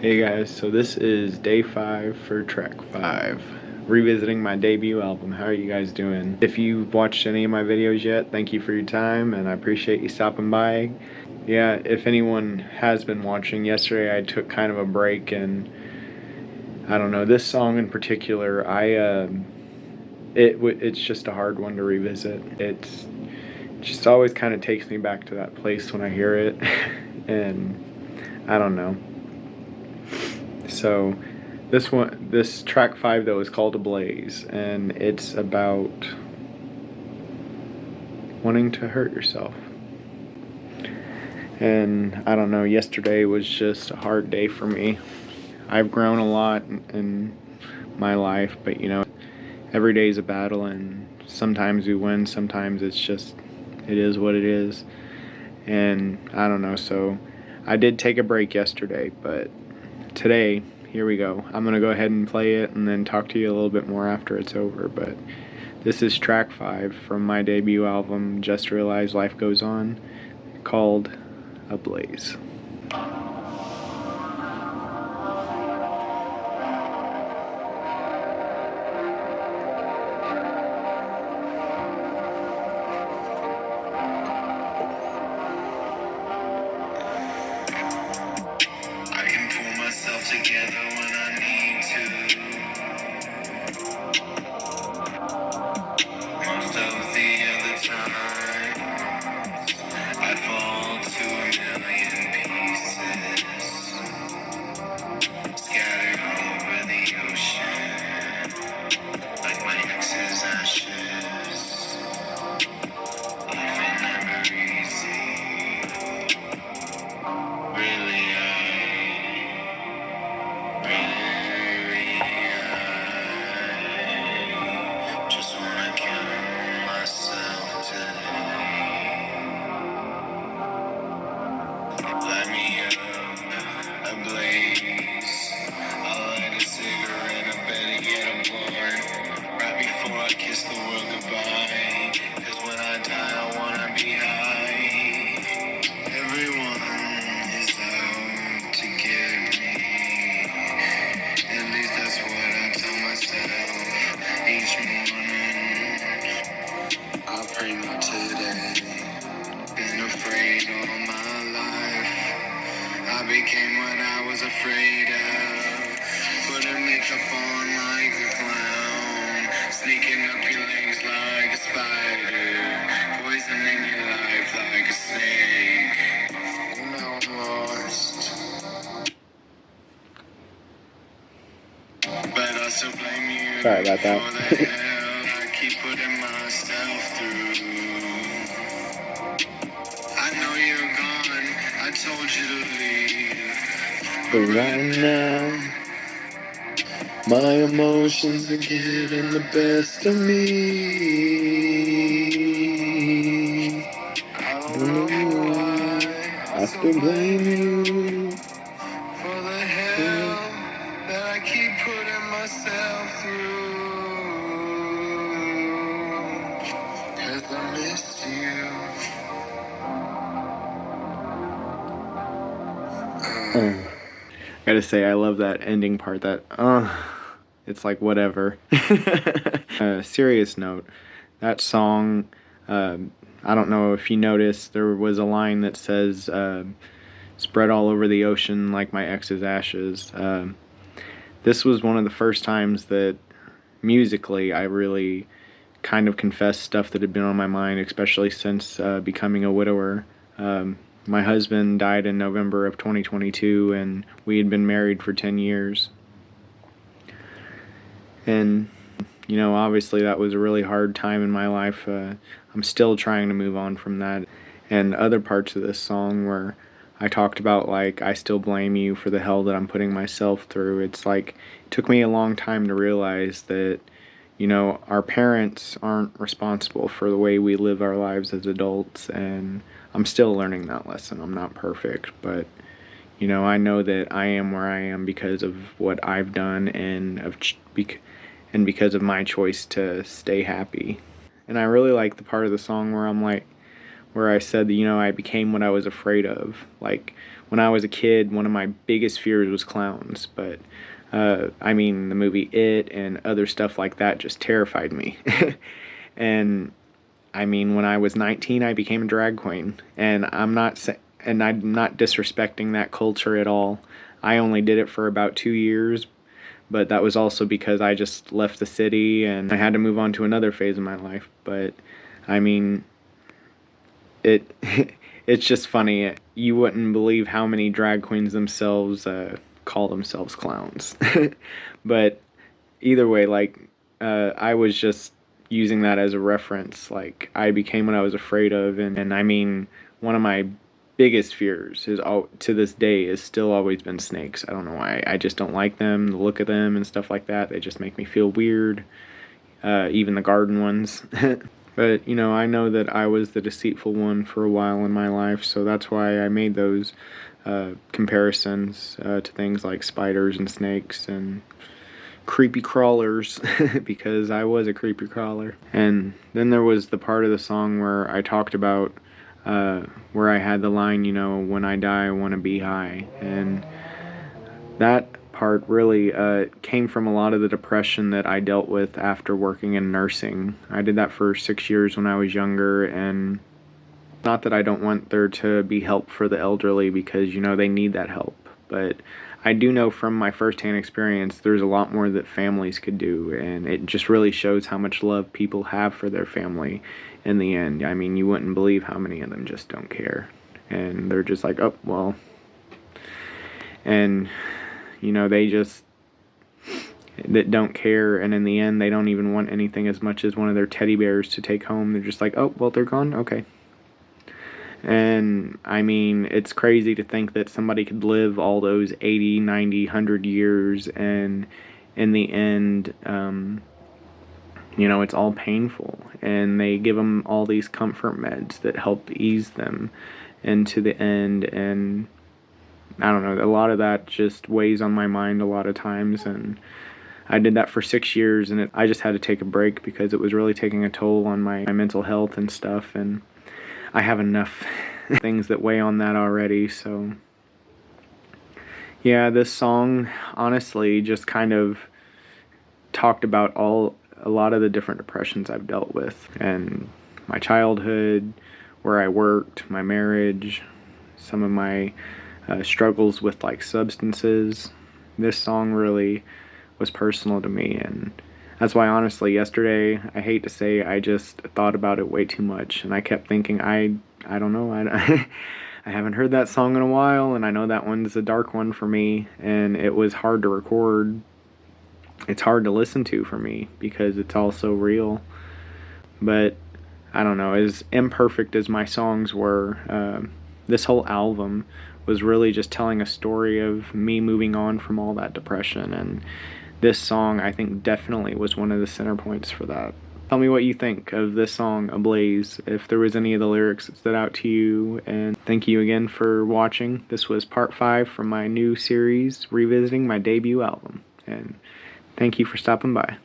Hey guys, so this is day 5 for track 5, revisiting my debut album. How are you guys doing? If you've watched any of my videos yet, thank you for your time and I appreciate you stopping by. Yeah, if anyone has been watching, yesterday I took kind of a break, and I don't know, this song in particular, it's just a hard one to revisit. It just always kind of takes me back to that place when I hear it and I don't know. So this track 5 though is called Ablaze, and it's about wanting to hurt yourself. And I don't know, yesterday was just a hard day for me. I've grown a lot in my life, but you know, every day is a battle, and sometimes we win, sometimes it is what it is. And I don't know, so I did take a break yesterday, but today, here we go. I'm gonna go ahead and play it and then talk to you a little bit more after it's over. But this is track 5 from my debut album, Just Realize Life Goes On, called Ablaze. Together when I need to. Most of the other time, I fall to a million pieces, scattered all over the ocean, like my ex's ashes. Life ain't never easy. Really, just wanna kill myself today. Light me up, ablaze. I'll light a cigarette, I better get a blunt. Right before I kiss the world goodbye. 'Cause when I die, I wanna be high. Everyone is out to get me. At least that's what I tell myself each morning. I pray not today. Been afraid all my life. I became what I was afraid of. Putting makeup on like a clown. Sneaking up your legs like a spider. Poisoning your life like a snake. Now I'm lost. But I still blame you. Sorry about that. For the hell I keep putting myself through. I know you're gone. I told you to leave. But right now, my emotions are getting the best of me. I don't know why I still blame you. for the hell that I keep putting myself through. 'Cause I miss you. Gotta say, I love that ending part. It's like whatever. Serious note, that song, I don't know if you noticed, there was a line that says, spread all over the ocean like my ex's ashes. This was one of the first times that musically I really kind of confessed stuff that had been on my mind, especially since becoming a widower. My husband died in November of 2022, and we had been married for 10 years. And, you know, obviously that was a really hard time in my life. I'm still trying to move on from that. And other parts of this song where I talked about, like, I still blame you for the hell that I'm putting myself through. It's like, it took me a long time to realize that, you know, our parents aren't responsible for the way we live our lives as adults, and I'm still learning that lesson. I'm not perfect, but, you know, I know that I am where I am because of what I've done and because of my choice to stay happy. And I really like the part of the song where I said that, you know, I became what I was afraid of. Like, when I was a kid, one of my biggest fears was clowns. But I mean, the movie It and other stuff like that just terrified me. And I mean, when I was 19, I became a drag queen, and I'm not disrespecting that culture at all. I only did it for about 2 years, but that was also because I just left the city and I had to move on to another phase of my life. But I mean, it it's just funny. You wouldn't believe how many drag queens themselves call themselves clowns. But either way, like I was just using that as a reference. Like I became what I was afraid of, and I mean, one of my biggest fears is to this day is still always been snakes. I don't know why. I just don't like them, the look of them and stuff like that. They just make me feel weird. Even the garden ones. But you know, I know that I was the deceitful one for a while in my life, so that's why I made those comparisons to things like spiders and snakes and creepy crawlers, because I was a creepy crawler. And then there was the part of the song where I talked about where I had the line, you know, when I die I want to be high. And that part really came from a lot of the depression that I dealt with after working in nursing. I did that for 6 years when I was younger, and not that I don't want there to be help for the elderly, because, you know, they need that help. But I do know from my firsthand experience there's a lot more that families could do, and it just really shows how much love people have for their family in the end. I mean, you wouldn't believe how many of them just don't care. And they're just like, oh, well. And, you know, they just that don't care, and in the end they don't even want anything as much as one of their teddy bears to take home. They're just like, oh, well, they're gone? Okay. And I mean, it's crazy to think that somebody could live all those 80, 90, 100 years, and in the end, you know, it's all painful. And they give them all these comfort meds that help ease them into the end. And I don't know, a lot of that just weighs on my mind a lot of times. And I did that for 6 years, and I just had to take a break because it was really taking a toll on my mental health and stuff. And I have enough things that weigh on that already. So yeah, this song honestly just kind of talked about a lot of the different depressions I've dealt with, and my childhood, where I worked, my marriage, some of my struggles with like substances. This song really was personal to me, and that's why honestly yesterday, I hate to say, I just thought about it way too much, and I kept thinking, I don't know, I haven't heard that song in a while, and I know that one's a dark one for me, and it was hard to record. It's hard to listen to for me because it's all so real. But I don't know, as imperfect as my songs were, this whole album was really just telling a story of me moving on from all that depression, and this song I think definitely was one of the center points for that. Tell me what you think of this song, Ablaze, if there was any of the lyrics that stood out to you, and thank you again for watching. This was part 5 from my new series, Revisiting my debut album, and thank you for stopping by.